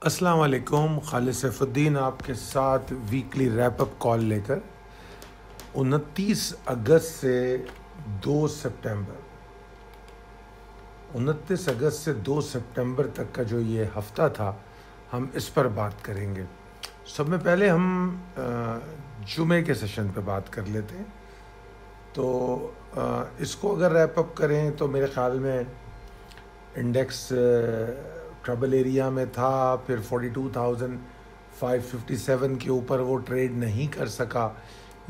अस्सलाम वालेकुम। खालिद सैफुद्दीन आपके साथ वीकली रैपअप कॉल लेकर 29 अगस्त से 2 सितंबर 29 अगस्त से 2 सितंबर तक का जो ये हफ़्ता था, हम इस पर बात करेंगे। सब में पहले हम जुमे के सेशन पे बात कर लेते हैं। तो इसको अगर रैपअप करें तो मेरे ख़्याल में इंडेक्स ट्रबल एरिया में था, फिर 42,557 के ऊपर वो ट्रेड नहीं कर सका।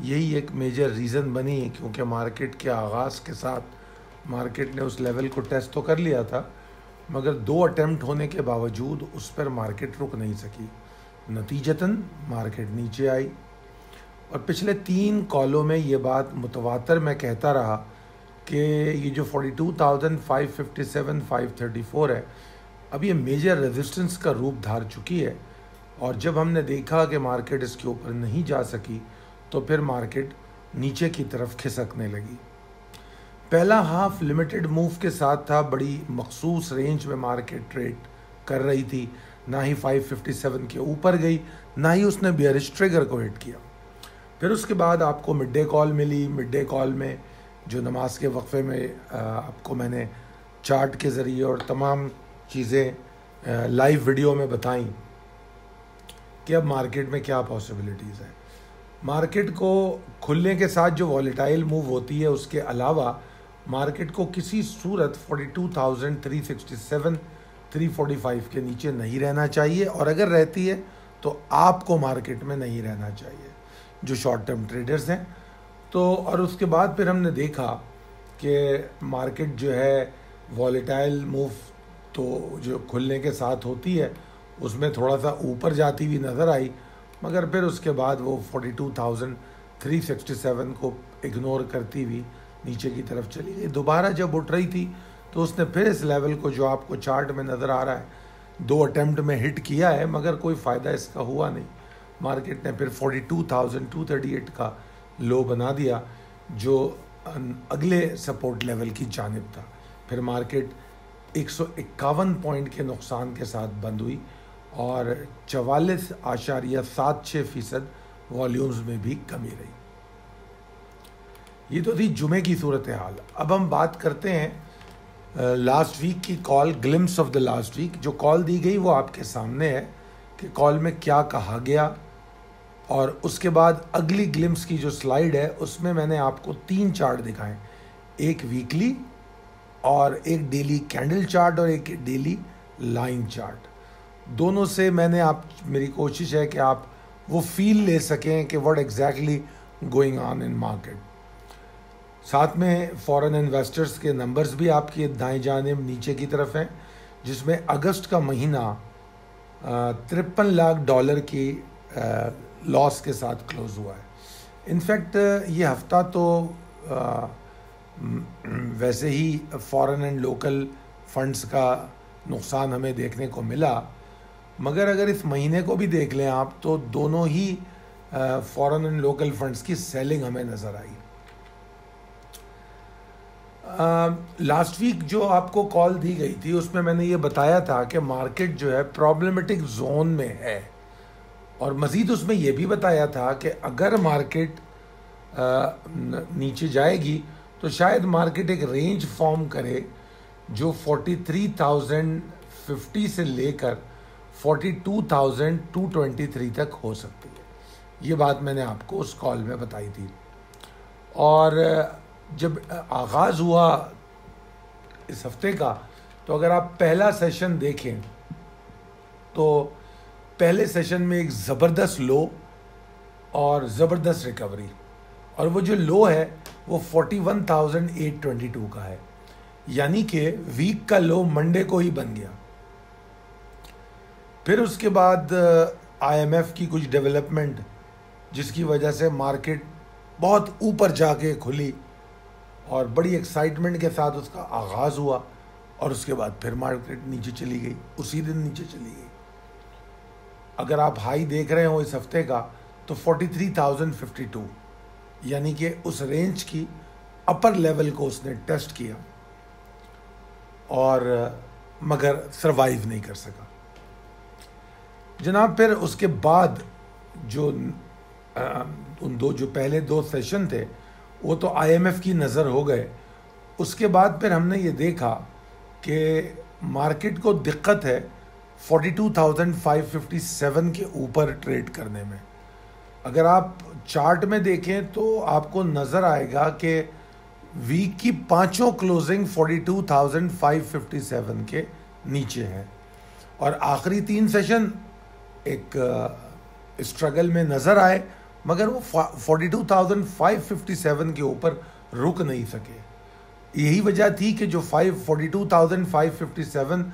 यही एक मेजर रीज़न बनी, क्योंकि मार्केट के आगाज़ के साथ मार्केट ने उस लेवल को टेस्ट तो कर लिया था, मगर 2 अटेम्प्ट होने के बावजूद उस पर मार्केट रुक नहीं सकी। नतीजतन मार्केट नीचे आई और पिछले 3 कॉलों में ये बात मुतवातर मैं कहता रहा कि ये जो 42,557, 534 है, अब ये मेजर रेजिस्टेंस का रूप धार चुकी है। और जब हमने देखा कि मार्केट इसके ऊपर नहीं जा सकी, तो फिर मार्केट नीचे की तरफ खिसकने लगी। पहला हाफ लिमिटेड मूव के साथ था, बड़ी मखसूस रेंज में मार्केट ट्रेड कर रही थी। ना ही 557 के ऊपर गई, ना ही उसने बेयरिश ट्रिगर को हिट किया। फिर उसके बाद आपको मिड डे कॉल मिली। मिड डे कॉल में जो नमाज के वक्फे में आपको मैंने चार्ट के ज़रिए और तमाम चीज़ें लाइव वीडियो में बताई कि अब मार्केट में क्या पॉसिबिलिटीज़ हैं। मार्केट को खुलने के साथ जो वॉलेटाइल मूव होती है, उसके अलावा मार्केट को किसी सूरत 42,367, 345 के नीचे नहीं रहना चाहिए, और अगर रहती है तो आपको मार्केट में नहीं रहना चाहिए जो शॉर्ट टर्म ट्रेडर्स हैं। तो और उसके बाद फिर हमने देखा कि मार्केट जो है वॉलेटाइल मूव तो जो खुलने के साथ होती है, उसमें थोड़ा सा ऊपर जाती हुई नज़र आई, मगर फिर उसके बाद वो 42,367 को इग्नोर करती हुई नीचे की तरफ चली गई। दोबारा जब उठ रही थी तो उसने फिर इस लेवल को, जो आपको चार्ट में नज़र आ रहा है, 2 अटेम्प्ट में हिट किया है, मगर कोई फ़ायदा इसका हुआ नहीं। मार्केट ने फिर 42,238 का लो बना दिया, जो अगले सपोर्ट लेवल की जानिब था। फिर मार्केट 151 पॉइंट के नुकसान के साथ बंद हुई और 44.76% वॉल्यूम्स में भी कमी रही। ये तो थी जुमे की सूरत हाल। अब हम बात करते हैं लास्ट वीक की call, glimpse of the last week. जो कॉल दी गई वो आपके सामने है कि कॉल में क्या कहा गया, और उसके बाद अगली ग्लिम्स की जो स्लाइड है उसमें मैंने आपको 3 चार्ट दिखाए, एक वीकली और एक डेली कैंडल चार्ट और एक डेली लाइन चार्ट। दोनों से मेरी कोशिश है कि आप वो फील ले सकें कि what exactly going on in market. साथ में फॉरेन इन्वेस्टर्स के नंबर्स भी आपकी दाएं जानिब नीचे की तरफ हैं, जिसमें अगस्त का महीना $53 लाख की लॉस के साथ क्लोज हुआ है। इनफैक्ट ये हफ्ता तो वैसे ही फॉरेन एंड लोकल फंड्स का नुकसान हमें देखने को मिला, मगर अगर इस महीने को भी देख लें आप, तो दोनों ही फॉरेन एंड लोकल फंड्स की सेलिंग हमें नज़र आई। लास्ट वीक जो आपको कॉल दी गई थी उसमें मैंने ये बताया था कि मार्केट जो है प्रॉब्लमेटिक जोन में है, और मज़ीद उसमें यह भी बताया था कि अगर मार्केट नीचे जाएगी तो शायद मार्केट एक रेंज फॉर्म करे जो 43,050 से लेकर 42,223 तक हो सकती है। ये बात मैंने आपको उस कॉल में बताई थी। और जब आगाज़ हुआ इस हफ्ते का, तो अगर आप पहला सेशन देखें तो पहले सेशन में एक ज़बरदस्त लो और ज़बरदस्त रिकवरी, और वो जो लो है वो 41,822 का है, यानी कि वीक का लो मंडे को ही बन गया। फिर उसके बाद IMF की कुछ डेवलपमेंट, जिसकी वजह से मार्केट बहुत ऊपर जाके खुली और बड़ी एक्साइटमेंट के साथ उसका आगाज़ हुआ, और उसके बाद फिर मार्केट नीचे चली गई, उसी दिन नीचे चली गई। अगर आप हाई देख रहे हो इस हफ्ते का, तो 43,052, यानी कि उस रेंज की अपर लेवल को उसने टेस्ट किया, और मगर सरवाइव नहीं कर सका। जनाब फिर उसके बाद जो उन दो जो पहले दो सेशन थे वो तो आईएमएफ की नज़र हो गए। उसके बाद फिर हमने ये देखा कि मार्केट को दिक्कत है 42,557 के ऊपर ट्रेड करने में। अगर आप चार्ट में देखें तो आपको नज़र आएगा कि वीक की पांचों क्लोजिंग 42,557 के नीचे है और आखिरी 3 सेशन एक स्ट्रगल में नज़र आए, मगर वो 42,557 के ऊपर रुक नहीं सके। यही वजह थी कि जो 42,557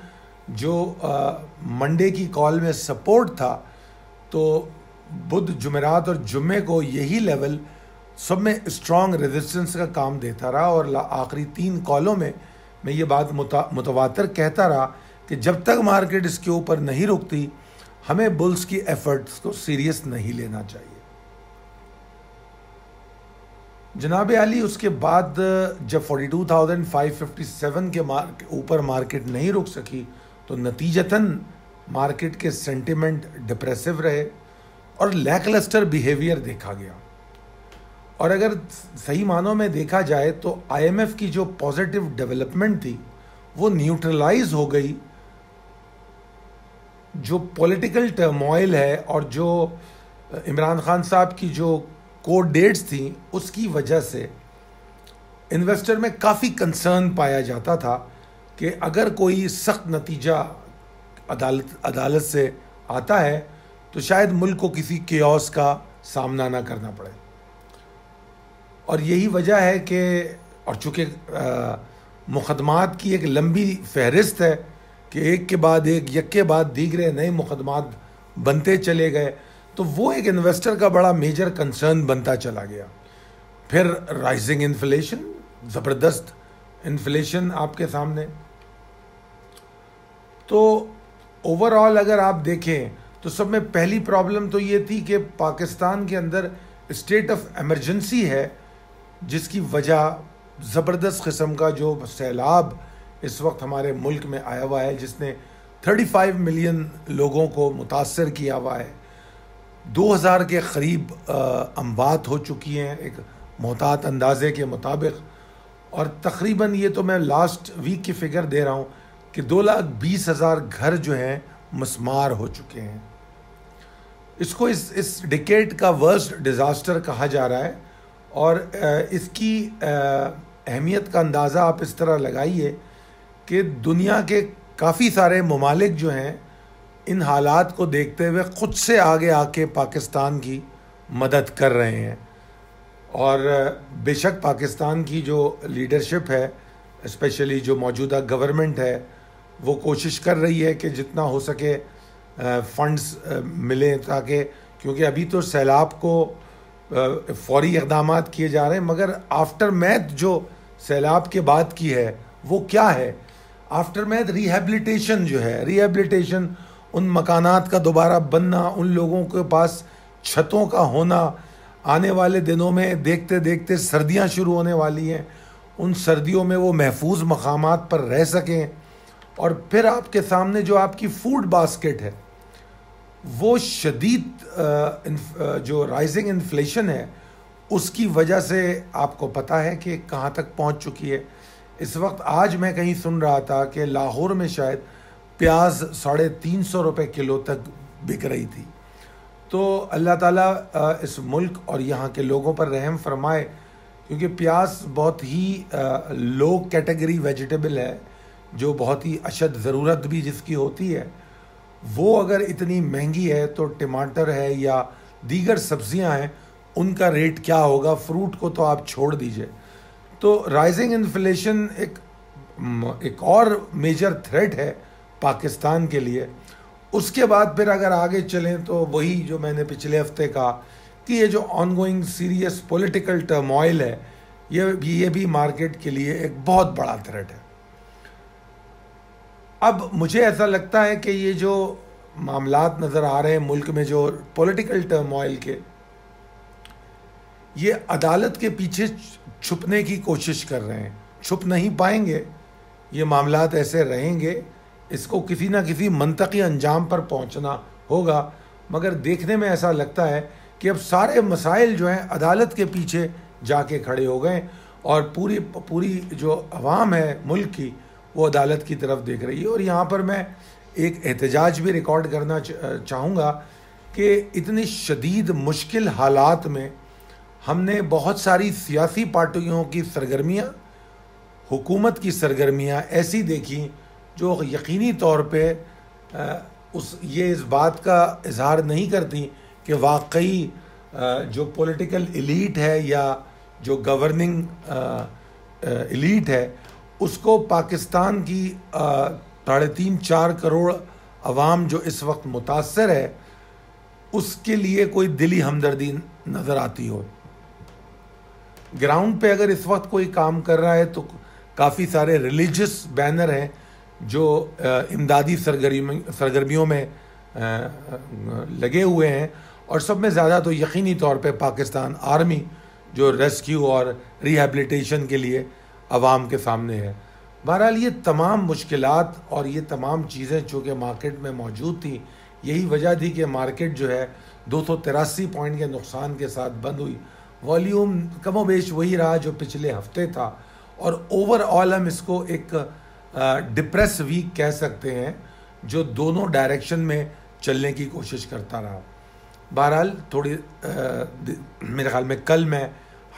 जो मंडे की कॉल में सपोर्ट था, तो बुध, जुमेरात और जुम्मे को यही लेवल सब में स्ट्रॉन्ग रेजिस्टेंस का काम देता रहा और आखिरी 3 कॉलों में मैं ये बात मुतवातर कहता रहा कि जब तक मार्केट इसके ऊपर नहीं रुकती हमें बुल्स की एफर्ट्स को सीरियस नहीं लेना चाहिए। जनाब आली, उसके बाद जब 42,557 के ऊपर मार्केट नहीं रुक सकी तो नतीजतन मार्केट के सेंटिमेंट डिप्रेसिव रहे और लैकलस्टर बिहेवियर देखा गया। और अगर सही मानों में देखा जाए तो आईएमएफ की जो पॉजिटिव डेवलपमेंट थी वो न्यूट्रलाइज हो गई। जो पॉलिटिकल टर्मोइल है और जो इमरान खान साहब की जो कोर्ट डेट्स थी उसकी वजह से इन्वेस्टर में काफ़ी कंसर्न पाया जाता था कि अगर कोई सख्त नतीजा अदालत से आता है तो शायद मुल्क को किसी केओस का सामना ना करना पड़े। और यही वजह है कि और चूँकि मुकदमात की एक लंबी फहरिस्त है कि एक के बाद दीगरे नए मुकदमात बनते चले गए, तो वो एक इन्वेस्टर का बड़ा मेजर कंसर्न बनता चला गया। फिर राइजिंग इन्फ्लेशन, ज़बरदस्त इन्फ्लेशन आपके सामने। तो ओवरऑल अगर आप देखें तो सब में पहली प्रॉब्लम तो ये थी कि पाकिस्तान के अंदर स्टेट ऑफ इमरजेंसी है, जिसकी वजह ज़बरदस्त किस्म का जो सैलाब इस वक्त हमारे मुल्क में आया हुआ है, जिसने 35 मिलियन लोगों को मुतासर किया हुआ है। 2000 के करीब अमवात हो चुकी हैं एक मोहतात अंदाजे के मुताबिक, और तकरीबन ये तो मैं लास्ट वीक की फ़िगर दे रहा हूँ कि 2,20,000 घर जो हैं मस्मार हो चुके हैं। इसको इस डिकेड का वर्स्ट डिज़ास्टर कहा जा रहा है और इसकी अहमियत का अंदाज़ा आप इस तरह लगाइए कि दुनिया के काफ़ी सारे ममालिक जो हैं इन हालात को देखते हुए ख़ुद से आगे आके पाकिस्तान की मदद कर रहे हैं। और बेशक पाकिस्तान की जो लीडरशिप है, स्पेशली जो मौजूदा गवर्नमेंट है, वो कोशिश कर रही है कि जितना हो सके फंड्स मिलें, ताकि क्योंकि अभी तो सैलाब को फौरी इक़दाम किए जा रहे हैं, मगर आफ्टर मैथ जो सैलाब के बाद की है वो क्या है? आफ्टर मैथ रिहेबिलिटेशन जो है, रिहेबिलिटेशन उन मकानात का दोबारा बनना, उन लोगों के पास छतों का होना। आने वाले दिनों में देखते देखते सर्दियां शुरू होने वाली हैं, उन सर्दियों में वो महफूज मकामात पर रह सकें। और फिर आपके सामने जो आपकी फूड बास्केट है वो शदीद जो राइजिंग इन्फ्लेशन है उसकी वजह से आपको पता है कि कहाँ तक पहुँच चुकी है। इस वक्त आज मैं कहीं सुन रहा था कि लाहौर में शायद प्याज 350 रुपये किलो तक बिक रही थी। तो अल्लाह ताला इस मुल्क और यहाँ के लोगों पर रहम फरमाए, क्योंकि प्याज बहुत ही लो कैटेगरी वेजिटेबल है, जो बहुत ही अशद ज़रूरत भी जिसकी होती है, वो अगर इतनी महंगी है तो टमाटर है या दीगर सब्जियां हैं उनका रेट क्या होगा? फ्रूट को तो आप छोड़ दीजिए। तो राइजिंग इन्फ्लेशन एक और मेजर थ्रेट है पाकिस्तान के लिए। उसके बाद फिर अगर आगे चलें तो वही जो मैंने पिछले हफ्ते कहा कि ये जो ऑनगोइंग सीरियस पॉलिटिकल टर्मोइल है, ये भी मार्केट के लिए एक बहुत बड़ा थ्रेट है। अब मुझे ऐसा लगता है कि ये जो मामलात नज़र आ रहे हैं मुल्क में, जो पॉलिटिकल टर्मोइल के, ये अदालत के पीछे छुपने की कोशिश कर रहे हैं। छुप नहीं पाएंगे, ये मामलात ऐसे रहेंगे, इसको किसी ना किसी मंतकी अंजाम पर पहुंचना होगा, मगर देखने में ऐसा लगता है कि अब सारे मसाइल जो हैं अदालत के पीछे जाके खड़े हो गए और पूरी जो अवाम है मुल्क की वो अदालत की तरफ देख रही है। और यहाँ पर मैं एक एहतजाज भी रिकॉर्ड करना चाहूँगा कि इतनी शदीद मुश्किल हालात में हमने बहुत सारी सियासी पार्टियों की सरगर्मियाँ, हुकूमत की सरगर्मियाँ ऐसी देखी जो यकीनी तौर पे ये इस बात का इजहार नहीं करती कि वाकई जो पॉलिटिकल एलीट है या जो गवर्निंग एलीट है उसको पाकिस्तान की 3.5-4 करोड़ अवाम जो इस वक्त मुतासर है उसके लिए कोई दिली हमदर्दी नज़र आती हो। ग्राउंड पे अगर इस वक्त कोई काम कर रहा है तो काफ़ी सारे रिलीजियस बैनर हैं जो इमदादी सरगर्मियों में लगे हुए हैं, और सब में ज़्यादा तो यकीनी तौर पे पाकिस्तान आर्मी जो रेस्क्यू और रिहैबिलिटेशन के लिए अवाम के सामने है। बहरहाल ये तमाम मुश्किलात और ये तमाम चीज़ें चूँकि मार्केट में मौजूद थी, यही वजह थी कि मार्केट जो है 283 पॉइंट के नुकसान के साथ बंद हुई। वॉल्यूम कमोबेश वही रहा जो पिछले हफ्ते था, और ओवरऑल हम इसको एक डिप्रेस वीक कह सकते हैं जो दोनों डायरेक्शन में चलने की कोशिश करता रहा। बहरहाल थोड़ी मेरे ख्याल में कल मैं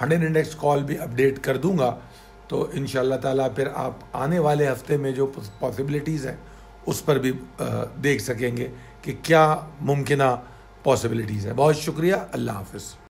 100 इंडेक्स कॉल भी अपडेट कर दूंगा, तो इंशाल्लाह ताला फिर आप आने वाले हफ्ते में जो पॉसिबिलिटीज़ हैं उस पर भी देख सकेंगे कि क्या मुमकिन पॉसिबिलिटीज़ है। बहुत शुक्रिया, अल्लाह हाफ़िज़।